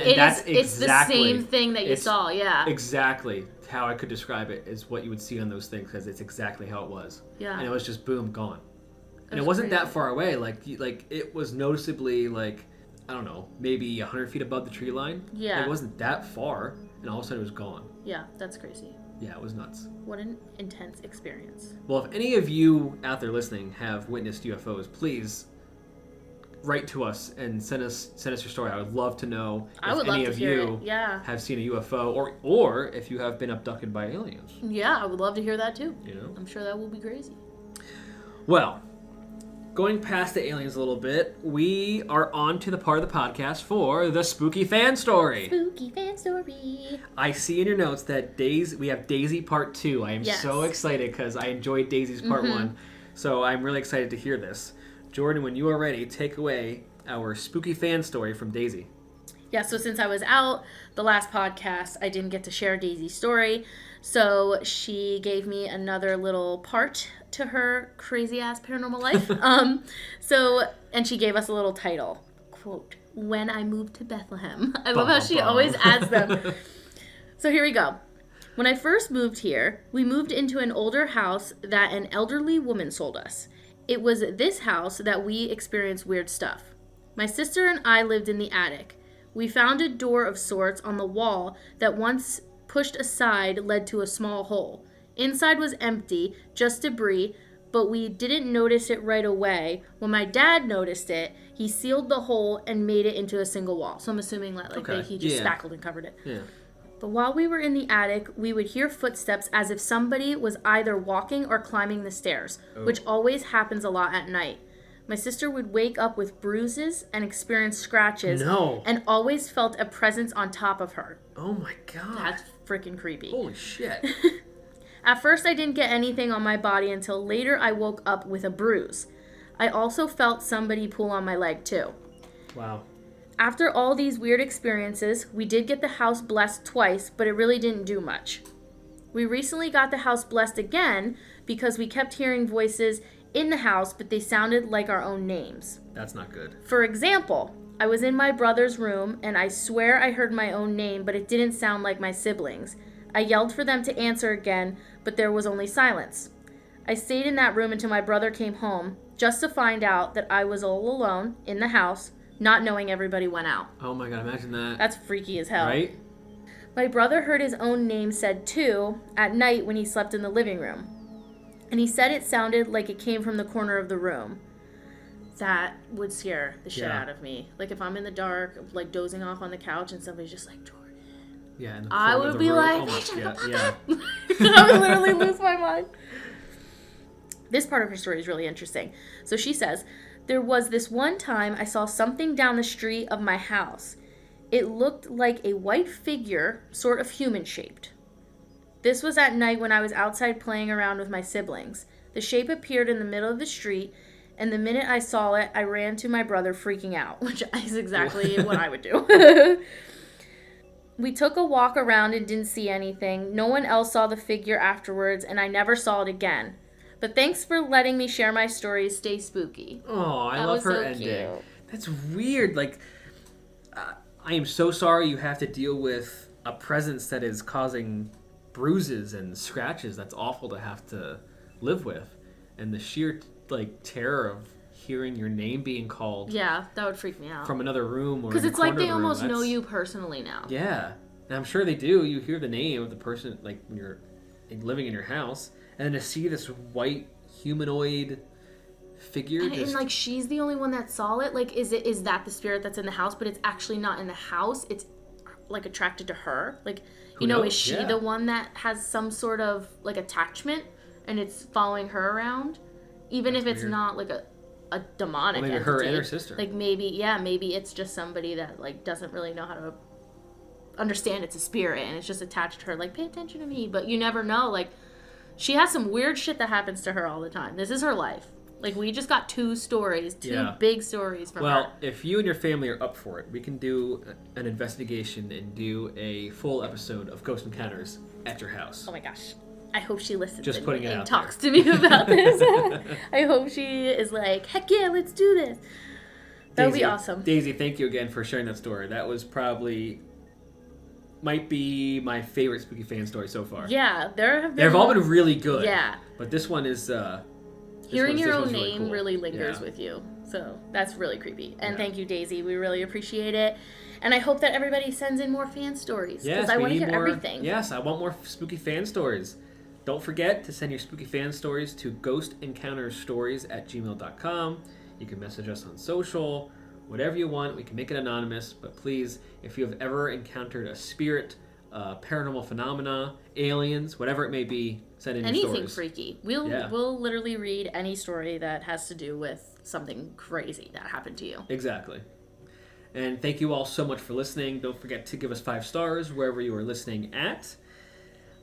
it's the same thing that you saw, yeah. Exactly how I could describe it is what you would see on those things, because it's exactly how it was. Yeah. And it was just, boom, gone. And it wasn't that far away. Like it was noticeably, like, I don't know, maybe 100 feet above the tree line. Yeah. It wasn't that far, and all of a sudden it was gone. Yeah, that's crazy. Yeah, it was nuts. What an intense experience. Well, if any of you out there listening have witnessed UFOs, please write to us and send us your story. I would love to know if any of you have seen a UFO, or if you have been abducted by aliens. Yeah, I would love to hear that too. You know? I'm sure that will be crazy. Well, going past the aliens a little bit, we are on to the part of the podcast for the spooky fan story. Spooky fan story. I see in your notes that we have Daisy Part 2. I am so excited because I enjoyed Daisy's Part 1. So I'm really excited to hear this. Jordan, when you are ready, take away our spooky fan story from Daisy. Yeah, so since I was out the last podcast, I didn't get to share Daisy's story. So she gave me another little part to her crazy-ass paranormal life. And she gave us a little title. Quote, "When I Moved to Bethlehem." I love how she always adds them. So here we go. When I first moved here, we moved into an older house that an elderly woman sold us. It was this house that we experienced weird stuff. My sister and I lived in the attic. We found a door of sorts on the wall that once pushed aside led to a small hole. Inside was empty, just debris, but we didn't notice it right away. When my dad noticed it, he sealed the hole and made it into a single wall. So I'm assuming that he just spackled and covered it. Yeah. But while we were in the attic, we would hear footsteps as if somebody was either walking or climbing the stairs, which always happens a lot at night. My sister would wake up with bruises and experience scratches and always felt a presence on top of her. Oh my god. That's freaking creepy. Holy shit. At first, I didn't get anything on my body until later I woke up with a bruise. I also felt somebody pull on my leg too. Wow. After all these weird experiences, we did get the house blessed twice, but it really didn't do much. We recently got the house blessed again because we kept hearing voices in the house, but they sounded like our own names. That's not good. For example, I was in my brother's room, and I swear I heard my own name, but it didn't sound like my siblings. I yelled for them to answer again, but there was only silence. I stayed in that room until my brother came home, just to find out that I was all alone in the house, not knowing everybody went out. Oh my god, imagine that. That's freaky as hell. Right? My brother heard his own name said too at night when he slept in the living room. And he said it sounded like it came from the corner of the room. That would scare the shit out of me. Like if I'm in the dark, like dozing off on the couch and somebody's just like, Jordan. Yeah, in the I would be like, oh shut my, the fuck yeah. up. I would literally lose my mind. This part of her story is really interesting. So she says, there was this one time I saw something down the street of my house. It looked like a white figure, sort of human-shaped. This was at night when I was outside playing around with my siblings. The shape appeared in the middle of the street, and the minute I saw it, I ran to my brother freaking out, which is exactly what I would do. We took a walk around and didn't see anything. No one else saw the figure afterwards, and I never saw it again. But thanks for letting me share my stories. Stay spooky. Oh, I love her ending. Cute. That's weird. Like, I am so sorry you have to deal with a presence that is causing bruises and scratches. That's awful to have to live with. And the sheer, like, terror of hearing your name being called. Yeah, that would freak me out. From another room or because it's like they almost know you personally now. Yeah. And I'm sure they do. You hear the name of the person, like, when you're living in your house. And then to see this white humanoid figure. And like she's the only one that saw it. Like, is that the spirit that's in the house? But it's actually not in the house. It's like attracted to her? Like, Who knows? is she the one that has some sort of like attachment and it's following her around? Even if it's weird. not like a demonic Maybe entity. her and her sister. Like maybe it's just somebody that like doesn't really know how to understand it's a spirit and it's just attached to her. Like, pay attention to me. But you never know. Like, she has some weird shit that happens to her all the time. This is her life. Like, we just got two big stories from her. Well, if you and your family are up for it, we can do an investigation and do a full episode of Ghost Encounters at your house. Oh my gosh. I hope she listens Just putting it and out talks to me about this. I hope she is like, heck yeah, let's do this. That would be awesome. Daisy, thank you again for sharing that story. That was might be my favorite spooky fan story so far. Yeah, They've all been really good. Yeah. But this one is... Hearing your own really name cool. really lingers with you. So that's really creepy. And thank you, Daisy. We really appreciate it. And I hope that everybody sends in more fan stories. Because I want to hear everything. Yes, I want more spooky fan stories. Don't forget to send your spooky fan stories to GhostEncountersStories@gmail.com. You can message us on social, whatever you want. We can make it anonymous. But please, if you have ever encountered a spirit, paranormal phenomena, aliens, whatever it may be, send in your stories. Anything freaky. We'll literally read any story that has to do with something crazy that happened to you. Exactly. And thank you all so much for listening. Don't forget to give us 5 stars wherever you are listening at.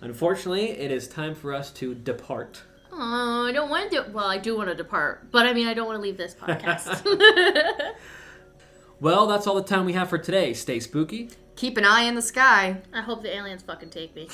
Unfortunately, it is time for us to depart. Oh, I don't want to I do want to depart. But I mean, I don't want to leave this podcast. Well, that's all the time we have for today. Stay spooky. Keep an eye in the sky. I hope the aliens fucking take me.